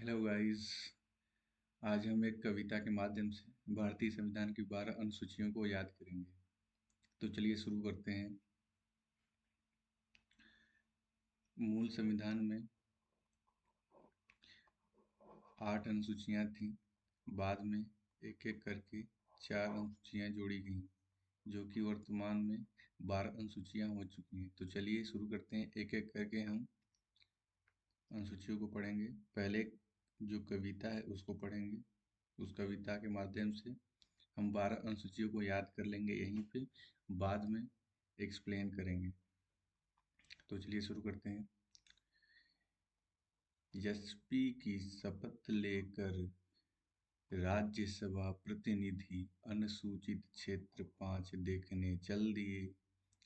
Hello guys. आज हम एक कविता के माध्यम से भारतीय संविधान की 12 अनुसूचियों को याद करेंगे। तो चलिए शुरू करते हैं। मूल संविधान में 8 अनुसूचियां थीं। बाद में एक एक करके 4 अनुसूचियां जोड़ी गईं, जो कि वर्तमान में 12 अनुसूचियां हो चुकी हैं। तो चलिए शुरू करते हैं, एक एक करके हम अनुसूचियों को पढ़ेंगे। पहले जो कविता है उसको पढ़ेंगे। उस कविता के माध्यम से हम 12 अनुसूचियों को याद कर लेंगे यहीं पे, बाद में एक्सप्लेन करेंगे। तो चलिए शुरू करते हैं। यशस्वी की शपथ लेकर राज्यसभा प्रतिनिधि अनुसूचित क्षेत्र 5 देखने चल दिए।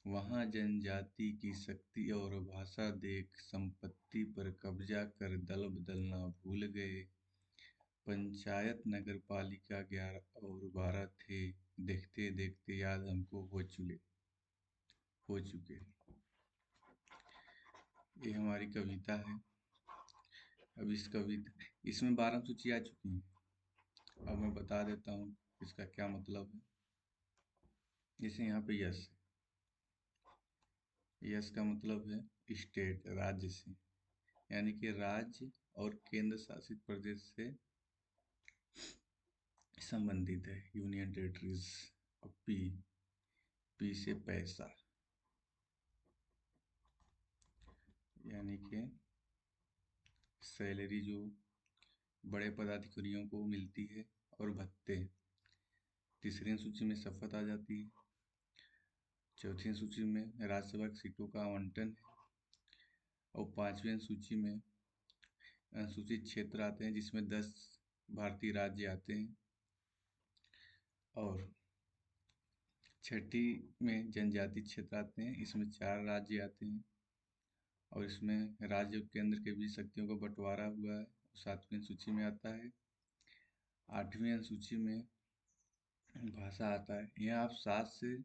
वहां जनजाति की शक्ति और भाषा देख संपत्ति पर कब्जा कर दल बदलना भूल गए। पंचायत नगर पालिका 11 और 12 थे, देखते देखते याद हमको हो चुके। ये हमारी कविता है। अब इसमें 12 सूची आ चुकी हैं। अब मैं बता देता हूँ इसका क्या मतलब है। जैसे यहाँ पे यस का मतलब है स्टेट, राज्य से, यानी कि राज्य और केंद्र शासित प्रदेश से संबंधित है, यूनियन टेरिटरीज। और पी से पैसा, यानी कि सैलरी जो बड़े पदाधिकारियों को मिलती है, और भत्ते। तीसरी सूची में शपथ आ जाती है। चौथी सूची में राज्यसभा की सीटों का आवंटन है। और 5वीं सूची में अनुसूचित क्षेत्र आते हैं, जिसमें 10 भारतीय राज्य आते हैं। और छठी में जनजाति क्षेत्र आते हैं, इसमें 4 राज्य आते हैं। और इसमें राज्य और केंद्र के बीच शक्तियों का बंटवारा हुआ है, 7वीं सूची में आता है। 8वीं अनुसूची में भाषा आता है। यहाँ आप 7 से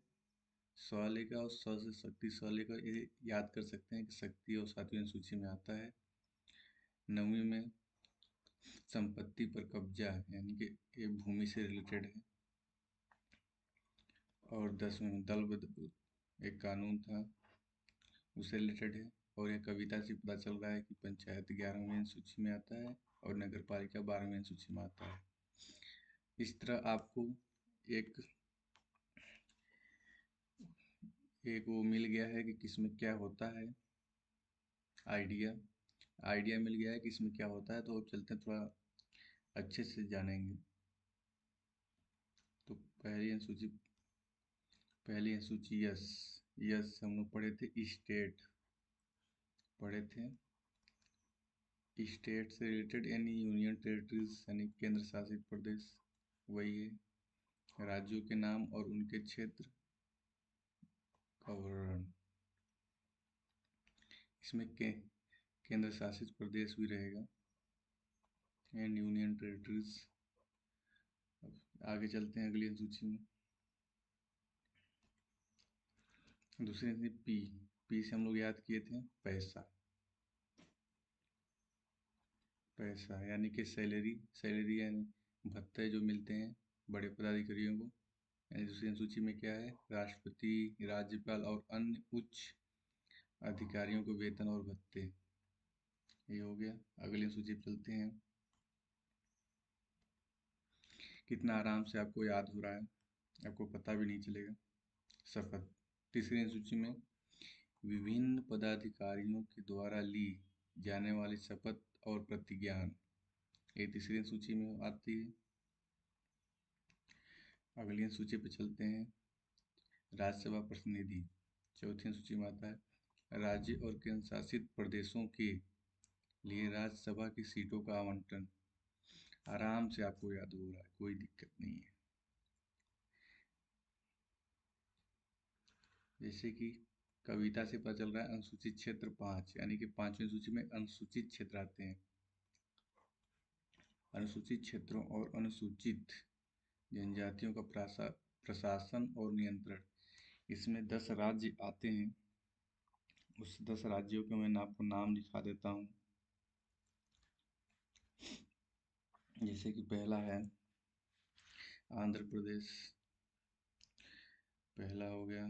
100 लेकर और 100 से शक्ति 100 लेकर ये याद कर सकते हैं कि शक्ति और 7वीं अनुसूची में आता है। 9वीं में संपत्ति पर कब्जा, यानी कि ये भूमि से रिलेटेड है। और 10वीं में दल बदल, एक कानून था, उससे रिलेटेड है। और यह कविता से पता चल रहा है कि पंचायत 11वीं सूची में आता है और नगर पालिका 12वीं सूची में आता है। इस तरह आपको एक वो मिल गया है कि किसमें क्या होता है, आइडिया मिल गया है कि इसमें क्या होता है। तो अब चलते हैं, थोड़ा अच्छे से जानेंगे। तो पहली अनुसूची यस हम लोग पढ़े थे। स्टेट से रिलेटेड यानी यूनियन टेरिटरीज, यानी केंद्र शासित प्रदेश, वही है। राज्यों के नाम और उनके क्षेत्र का वर्णन। इसमें केंद्र शासित प्रदेश भी रहेगा, एंड यूनियन टेरिटरीज। आगे चलते हैं अगली अनुसूची में। दूसरी पी से हम लोग याद किए थे पैसा यानी कि सैलरी यानी भत्ते जो मिलते हैं बड़े पदाधिकारियों को। यानी दूसरी सूची में क्या है, राष्ट्रपति, राज्यपाल और अन्य उच्च अधिकारियों को वेतन और भत्ते। ये हो गया। अगली सूची पर चलते हैं। कितना आराम से आपको याद हो रहा है, आपको पता भी नहीं चलेगा। शपथ, तीसरी सूची में विभिन्न पदाधिकारियों के द्वारा ली जाने वाली शपथ और प्रतिज्ञान, ये तीसरी सूची में आती है। अगली सूची पे चलते हैं। राज्यसभा प्रतिनिधि, चौथी सूची में आता है। राज्य और केंद्र शासित प्रदेशों के लिए राज्यसभा की सीटों का आवंटन। आराम से आपको याद हो रहा है, कोई दिक्कत नहीं है। जैसे कि कविता से पता चल रहा है, अनुसूचित क्षेत्र 5, यानी कि 5वीं सूची में अनुसूचित क्षेत्र आते हैं। अनुसूचित क्षेत्रों और अनुसूचित जनजातियों का प्रशासन और नियंत्रण, इसमें 10 राज्य आते हैं। उस 10 राज्यों के मैं आपको नाम लिखा देता हूँ। जैसे कि पहला है आंध्र प्रदेश। पहला हो गया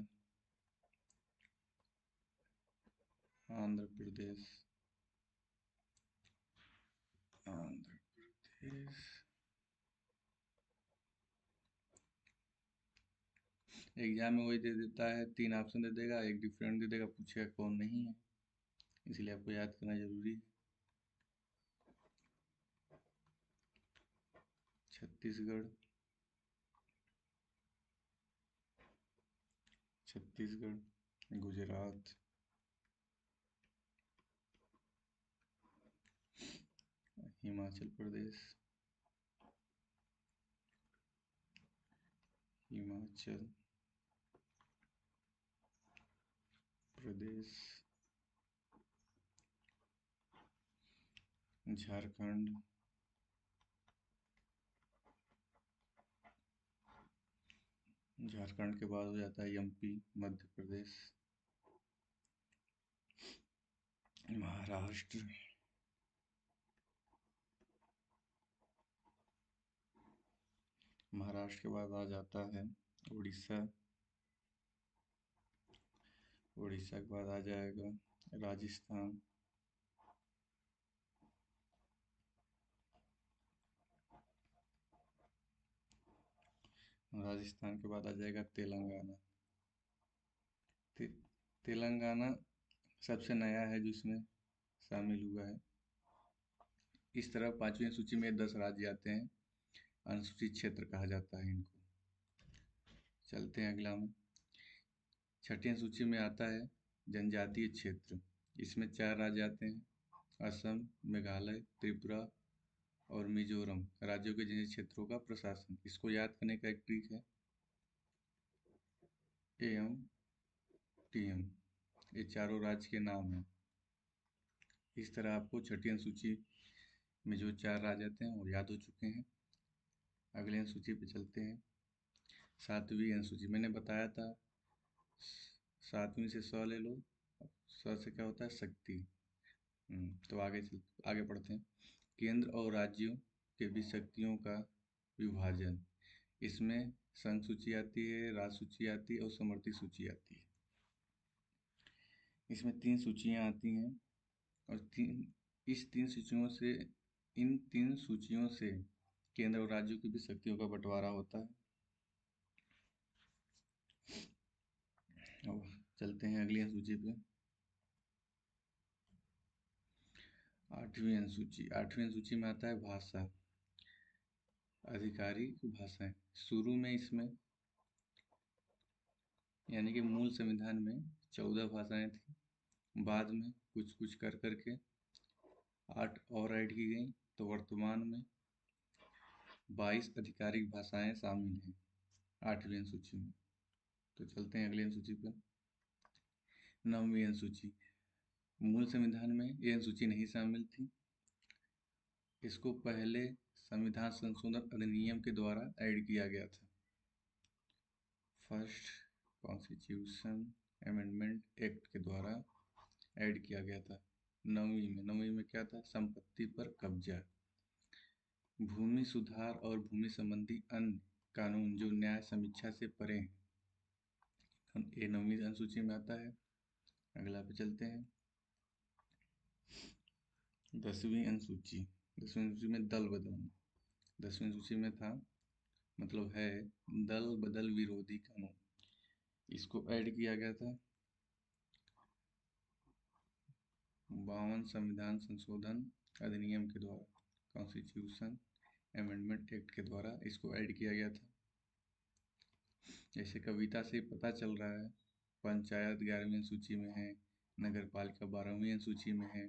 आंध्र प्रदेश। आंध्र प्रदेश। एग्जाम में वही दे देता है, 3 ऑप्शन दे देगा, एक डिफरेंट दे देगा, पूछेगा कौन नहीं है, इसलिए आपको याद करना जरूरी है। छत्तीसगढ़। छत्तीसगढ़। गुजरात। हिमाचल प्रदेश। हिमाचल प्रदेश। झारखंड। झारखंड के बाद हो जाता है एमपी, मध्य प्रदेश। महाराष्ट्र। महाराष्ट्र के बाद आ जाता है उड़ीसा। उड़ीसा के बाद आ जाएगा राजस्थान। राजस्थान के बाद आ जाएगा तेलंगाना। ते, तेलंगाना सबसे नया है जो इसमें शामिल हुआ है। इस तरह पांचवी सूची में 10 राज्य आते हैं, अनुसूचित क्षेत्र कहा जाता है इनको। चलते हैं अगला में। छठी सूची में आता है जनजातीय क्षेत्र। इसमें 4 राज्य आते हैं, असम, मेघालय, त्रिपुरा और मिजोरम। राज्यों के जनजातीय क्षेत्रों का प्रशासन। इसको याद करने का एक ट्रिक है, एम टी एम, ये चारों राज्य के नाम हैं। इस तरह आपको छठी अनुसूची में जो 4 राज्य आते हैं वो याद हो चुके हैं। अगले अनुसूची पे चलते हैं। 7वीं अनुसूची मैंने बताया था, 7वीं से स ले लो, स से क्या होता है शक्ति। तो आगे पढ़ते हैं। केंद्र और राज्यों के बीच शक्तियों का विभाजन। इसमें संघ सूची आती है, राज्य सूची आती है और समवर्ती सूची आती है। इसमें 3 सूचियां आती हैं और इस 3 सूचियों से इन 3 सूचियों से केंद्र और राज्यों की भी शक्तियों का बंटवारा होता है। अब चलते हैं अगली सूची पे। 8वीं अनुसूची। 8वीं अनुसूची में आता है भाषा, आधिकारिक भाषाएं। शुरू में इसमें यानी कि मूल संविधान में 14 भाषाएं थी, बाद में कुछ कुछ कर करके 8 और ऐड की गई, तो वर्तमान में 22 आधिकारिक भाषाएं शामिल हैं 8वीं अनुसूची में। तो चलते हैं अगली अनुसूची पर। 9वीं अनुसूची। मूल संविधान में ये अनुसूची नहीं शामिल थी, इसको पहले संविधान संशोधन अधिनियम के द्वारा ऐड किया गया था, फर्स्ट कॉन्स्टिट्यूशन अमेंडमेंट एक्ट के द्वारा ऐड किया गया था। 9वीं में क्या था, संपत्ति पर कब्जा, भूमि सुधार और भूमि संबंधी अन्य कानून जो न्याय समीक्षा से परे हैं, ये 9वीं अनुसूची में आता है। अगला पे चलते हैं। 10वीं अनुसूची। 10वीं अनुसूची में दल बदल। 10वीं सूची में था, मतलब है, दल बदल विरोधी कानून। इसको ऐड किया गया था 52 संविधान संशोधन अधिनियम के द्वारा, कॉन्स्टिट्यूशन अमेंडमेंट एक्ट के द्वारा इसको ऐड किया गया था। जैसे कविता से पता चल रहा है, पंचायत 11वीं सूची में है, नगर पालिका 12वीं सूची में है।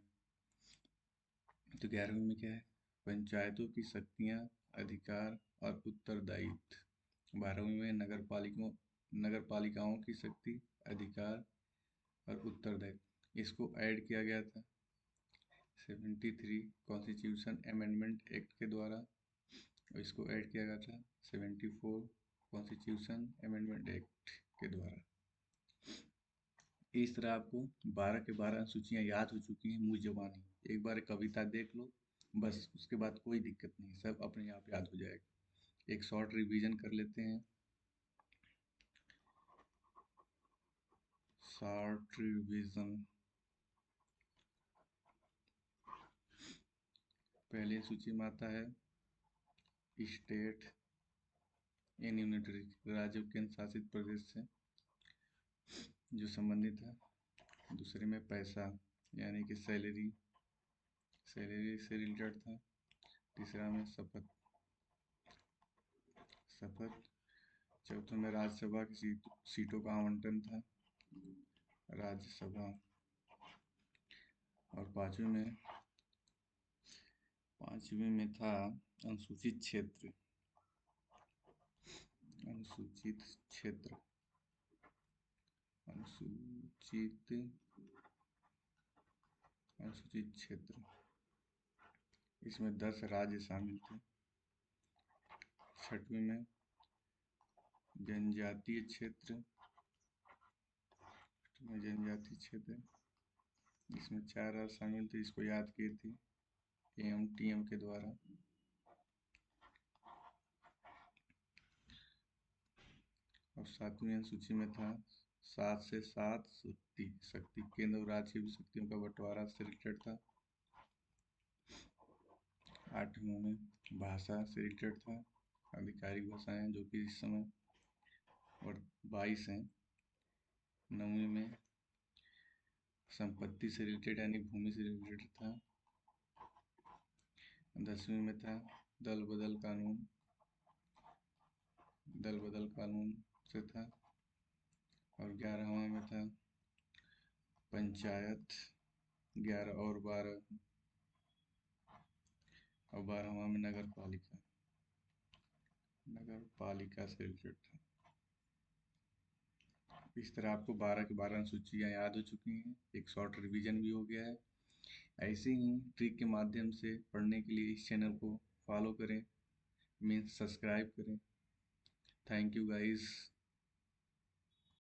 तो 11वीं में क्या है, पंचायतों की शक्तियाँ, अधिकार और उत्तरदायित्व। 12वीं में नगर पालिकाओं की शक्ति, अधिकार और उत्तरदायित्व। इसको ऐड किया गया था 73 कॉन्स्टिट्यूशन अमेंडमेंट एक्ट के द्वारा, और इसको ऐड किया गया था 74 कॉन्स्टिट्यूशन अमेंडमेंट एक्ट के द्वारा। इस तरह आपको 12 के 12 सूचियाँ याद हो चुकी हैं मुँह ज़बानी। एक बार कविता देख लो, बस उसके बाद कोई दिक्कत नहीं, सब अपने आप याद हो जाएगा। एक शॉर्ट रिवीजन कर लेते हैं। शॉर्ट रिवीजन, पहले सूची में आता है स्टेट इन यूनिटरी, राज्य केंद्र शासित प्रदेश से जो संबंधित है। दूसरे में पैसा यानी कि सैलरी, सैलरी से रिलेटेड था। तीसरा में शपथ, शपथ। चौथे में राज्यसभा की सीटों का आवंटन था, राज्यसभा। और पांचवी में था अनुसूचित क्षेत्र, अनुसूचित क्षेत्र, अनुसूचित अनुसूचित क्षेत्र। इसमें 10 राज्य शामिल थे। छठवीं में जनजातीय क्षेत्र, जनजातीय क्षेत्र, इसमें 4 राज्य शामिल थे, इसको याद किए थे AMTM के द्वारा। और 7वीं अनुसूची में था 7 से 7 शक्ति केंद्र और राज्य की शक्तियों का बंटवारा से रिलेटेड था। 8वीं में भाषा से रिलेटेड था, आधिकारिक भाषाएं जो कि इस समय और 22 हैं। 9वीं में संपत्ति से रिलेटेड यानी भूमि से रिलेटेड था। 10वीं में था दल बदल कानून, दल बदल कानून से था। और 11वां में था पंचायत, 11 और 12, और 12वां में नगर पालिका, नगर पालिका से रिलेटेड था। इस तरह आपको 12 की 12 अनुसूचियाँ याद हो चुकी हैं, एक शॉर्ट रिवीजन भी हो गया है। ऐसे ही ट्रिक के माध्यम से पढ़ने के लिए इस चैनल को फॉलो करें, मीन्स सब्सक्राइब करें। Thank you guys.